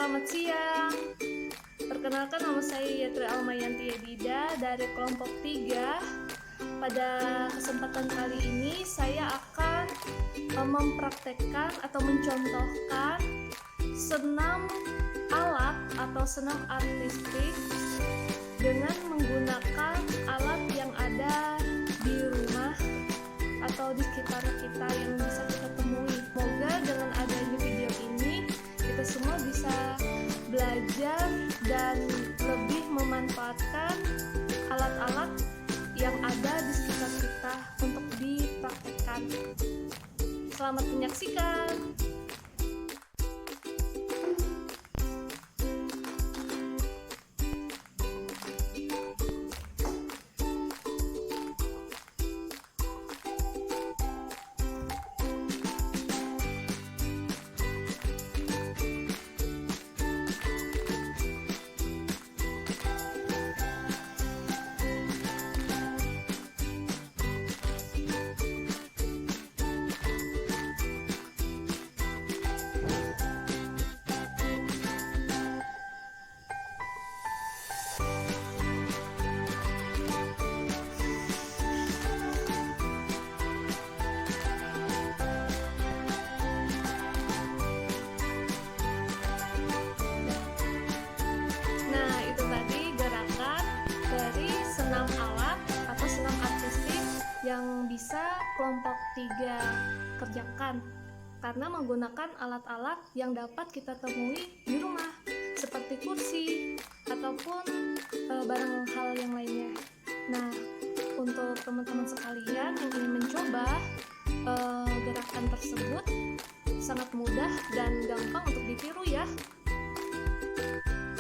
selamat siang. Perkenalkan, nama saya Yatri Almayanti Yadida dari kelompok 3. Pada kesempatan kali ini saya akan mempraktekkan atau mencontohkan senam alat atau senam artistik dengan menggunakan alat yang ada di rumah atau di sekitar kita yang bisa kita temui. Semoga dengan adanya video ini kita semua bisa belajar dan lebih memanfaatkan alat-alat yang ada di sekitar kita untuk dipraktekkan. Selamat menyaksikan. Yang bisa kelompok 3 kerjakan karena menggunakan alat-alat yang dapat kita temui di rumah seperti kursi ataupun barang hal yang lainnya. Nah, untuk teman-teman sekalian yang ingin mencoba gerakan tersebut sangat mudah dan gampang untuk ditiru ya.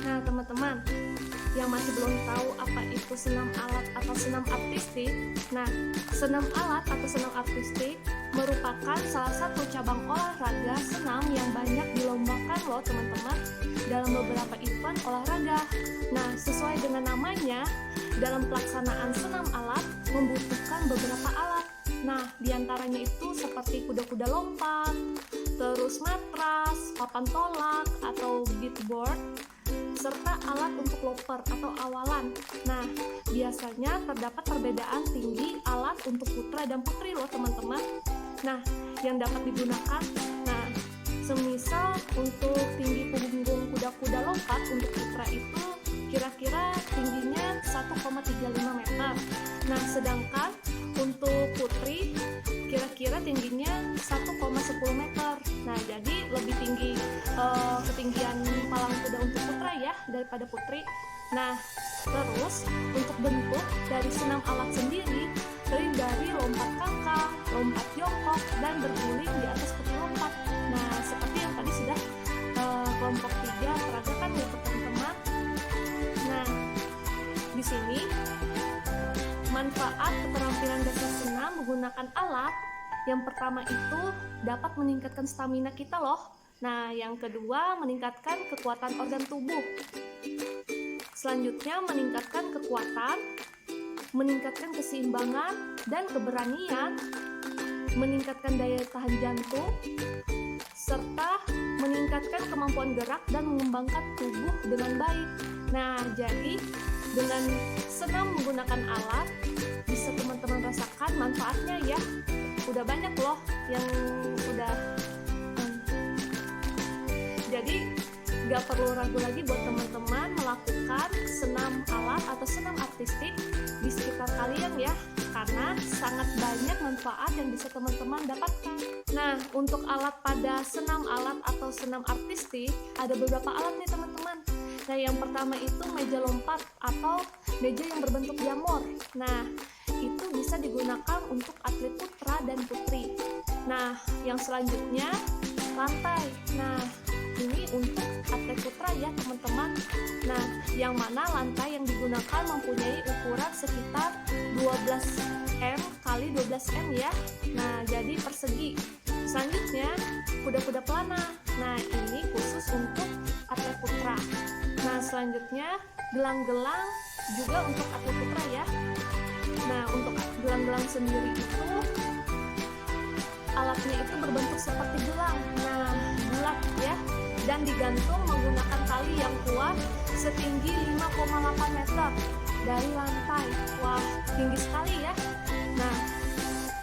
Nah, teman-teman yang masih belum tahu apa itu senam alat atau senam artistik. Nah, senam alat atau senam artistik merupakan salah satu cabang olahraga senam yang banyak dilombakan loh teman-teman dalam beberapa event olahraga. Nah, sesuai dengan namanya, dalam pelaksanaan senam alat membutuhkan beberapa alat. Nah, diantaranya itu seperti kuda-kuda lompat, terus matras, papan tolak atau beatboard, serta alat untuk loper atau awalan. Nah, biasanya terdapat perbedaan tinggi alat untuk putra dan putri loh teman-teman. Nah, yang dapat digunakan, nah, semisal untuk tinggi punggung kuda-kuda lompat untuk putra itu kira-kira tingginya 1,35 meter. Nah, sedangkan untuk putri kira-kira tingginya 1,10 meter. Nah, jadi lebih tinggi ketinggian palang kuda untuk putra ya daripada putri. Nah, terus untuk bentuk dari senam alat sendiri terdiri dari lompat kangkang, lompat jongkok, dan berguling di atas peti lompat. Nah, seperti yang tadi sudah kelompok 3 peragakan ya teman-teman. Nah, di sini manfaat keterampilan dasar senam menggunakan alat yang pertama itu dapat meningkatkan stamina kita loh. Nah, yang kedua meningkatkan kekuatan organ tubuh. Selanjutnya meningkatkan kekuatan, meningkatkan keseimbangan dan keberanian, meningkatkan daya tahan jantung, serta meningkatkan kemampuan gerak dan mengembangkan tubuh dengan baik. Nah, jadi dengan senam menggunakan alat bisa teman-teman rasakan manfaatnya ya. Udah banyak loh yang udah jadi gak perlu ragu lagi buat teman-teman melakukan senam alat atau senam artistik di sekitar kalian ya, karena sangat banyak manfaat yang bisa teman-teman dapatkan. Nah, untuk alat pada senam alat atau senam artistik ada beberapa alat nih teman-teman. Nah, yang pertama itu meja lompat atau meja yang berbentuk jamur. Nah, itu bisa digunakan untuk atlet putra dan putri. Nah, yang selanjutnya lantai. Nah, ini untuk atlet putra ya teman-teman. Nah, yang mana lantai yang digunakan mempunyai ukuran sekitar 12 m kali 12 m ya. Nah, jadi persegi. Selanjutnya kuda-kuda pelana. Nah, ini khusus untuk atlet putra. Nah, selanjutnya gelang-gelang juga untuk atlet putra ya. Nah, untuk gelang-gelang sendiri itu alatnya itu berbentuk seperti gelang. Nah, bulat ya. dan digantung menggunakan tali yang kuat setinggi 5,8 meter dari lantai. Wah, tinggi sekali ya. Nah,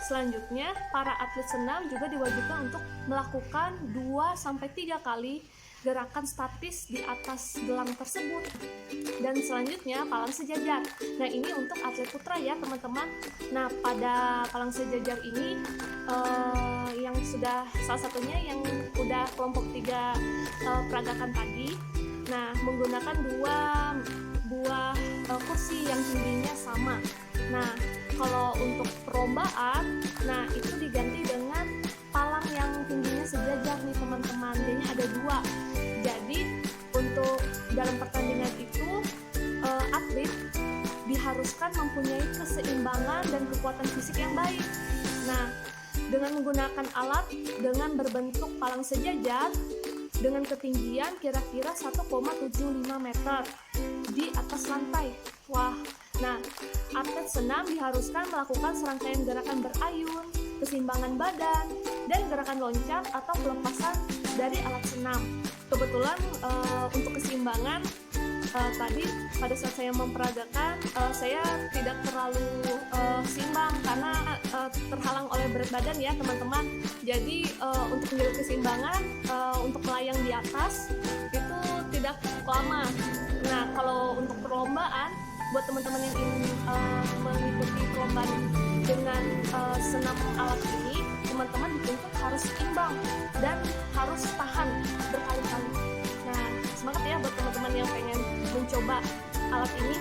selanjutnya para atlet senam juga diwajibkan untuk melakukan 2-3 kali gerakan statis di atas gelang tersebut. Dan selanjutnya palang sejajar. Nah, ini untuk atlet putra ya teman-teman. Nah, pada palang sejajar ini yang sudah salah satunya yang udah kelompok 3 peragakan tadi. Nah, menggunakan 2 buah kursi yang tingginya sama. Nah, kalau untuk perlombaan, nah itu diganti dengan palang yang tingginya sejajar nih teman-teman. Jadi ada 2. Jadi untuk dalam pertandingan itu atlet diharuskan mempunyai keseimbangan dan kekuatan fisik yang baik. Nah, dengan menggunakan alat dengan berbentuk palang sejajar dengan ketinggian kira-kira 1,75 meter di atas lantai. Wah, nah atlet senam diharuskan melakukan serangkaian gerakan berayun, keseimbangan badan, dan gerakan loncat atau pelepasan dari alat senam. Kebetulan untuk keseimbangan tadi pada saat saya memperagakan saya tidak terlalu seimbang karena terhalang oleh berat badan ya teman-teman. Jadi untuk menjaga keseimbangan untuk melayang di atas itu tidak lama. Nah, kalau untuk perlombaan buat teman-teman yang ingin mengikuti perlombaan dengan senam alat ini, teman-teman dituntut harus imbang dan harus tahan berkali-kali. Nah, semangat ya buat teman-teman yang pengen mencoba alat ini.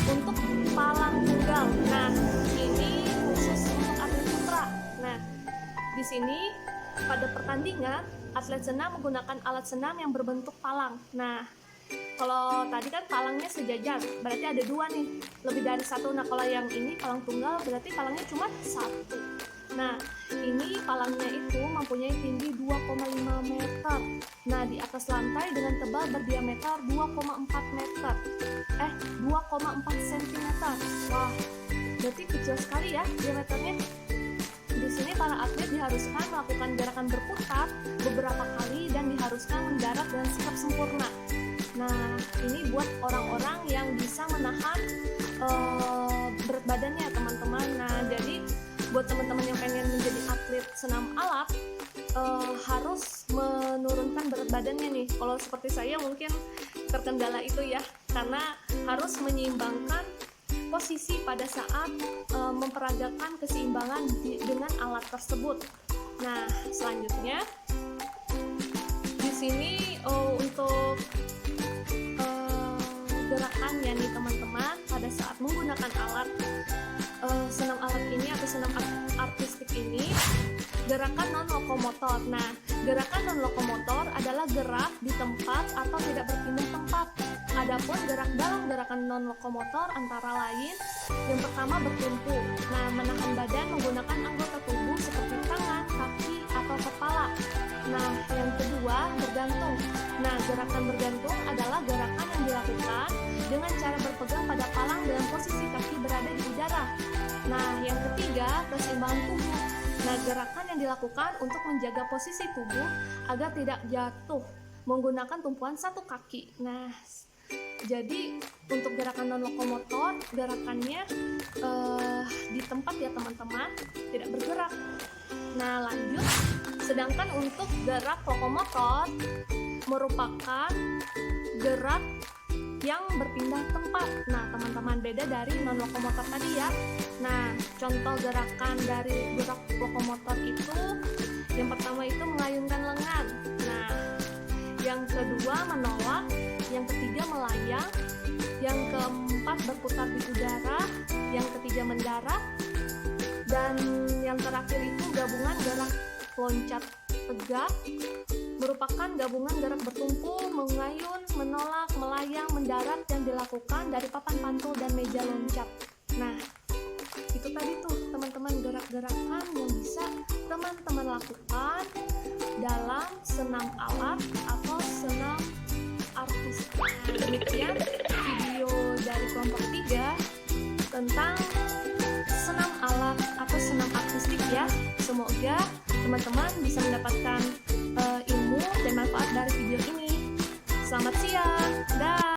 Untuk palang tunggal, nah ini khusus untuk atlet putra. Nah, di sini pada pertandingan atlet senam menggunakan alat senam yang berbentuk palang. Nah, kalau tadi kan palangnya sejajar, berarti ada 2 nih, lebih dari 1. Nah, kalau yang ini palang tunggal berarti palangnya cuma 1. Nah, ini palangnya itu mempunyai tinggi 2,5 meter. Nah, di atas lantai dengan tebal berdiameter 2,4 meter. 2,4 cm. Wah, berarti kecil sekali ya diameternya. Di sini para atlet diharuskan melakukan gerakan berputar beberapa kali dan diharuskan mendarat dengan sikap sempurna. Nah, ini buat orang-orang yang bisa menahan berat badannya teman-teman. Nah, jadi buat teman-teman yang pengen menjadi atlet senam alat harus menurunkan berat badannya nih. Kalau seperti saya mungkin terkendala itu ya, karena harus menyeimbangkan posisi pada saat memperagakan keseimbangan dengan alat tersebut. Nah, selanjutnya di sini untuk gerakannya nih teman-teman pada saat menggunakan alat senam alat ini atau senam artistik ini, gerakan non-lokomotor. Nah, gerakan non-lokomotor adalah gerak di tempat atau tidak berpindah tempat. Adapun gerak dalam gerakan non-lokomotor antara lain, yang pertama bertumpu. Nah, menahan badan menggunakan anggota tubuh seperti tangan, kaki, atau kepala. Nah, yang kedua bergantung. Nah, gerakan bergantung adalah gerakan yang dilakukan dengan cara berpegang pada palang dengan posisi kaki berada di udara. Nah, yang ketiga keseimbangan tubuh. Nah, gerakan yang dilakukan untuk menjaga posisi tubuh agar tidak jatuh menggunakan tumpuan satu kaki. Nah, jadi untuk gerakan non lokomotor gerakannya di tempat ya teman-teman, tidak bergerak. Nah, lanjut. Sedangkan untuk gerak lokomotor merupakan gerak yang berpindah tempat. Nah, teman-teman, beda dari non lokomotor tadi ya. Nah, contoh gerakan dari gerak lokomotor itu yang pertama itu mengayunkan lengan. Nah, yang kedua menolak, yang ketiga melayang, yang keempat berputar di udara, yang ketiga mendarat, dan yang terakhir itu gabungan gerak loncat tegak, merupakan gabungan gerak bertumpu, mengayun, menolak, melayang, mendarat yang dilakukan dari papan pantul dan meja loncat. Nah, itu tadi tuh teman-teman gerak-gerakan yang bisa teman-teman lakukan dalam senam alat atau senam artistik. Demikian video dari kelompok 3 tentang senam alat atau senam artistik ya. Semoga teman-teman bisa mendapatkan ilmu dan manfaat dari video Selamat siang. Dah.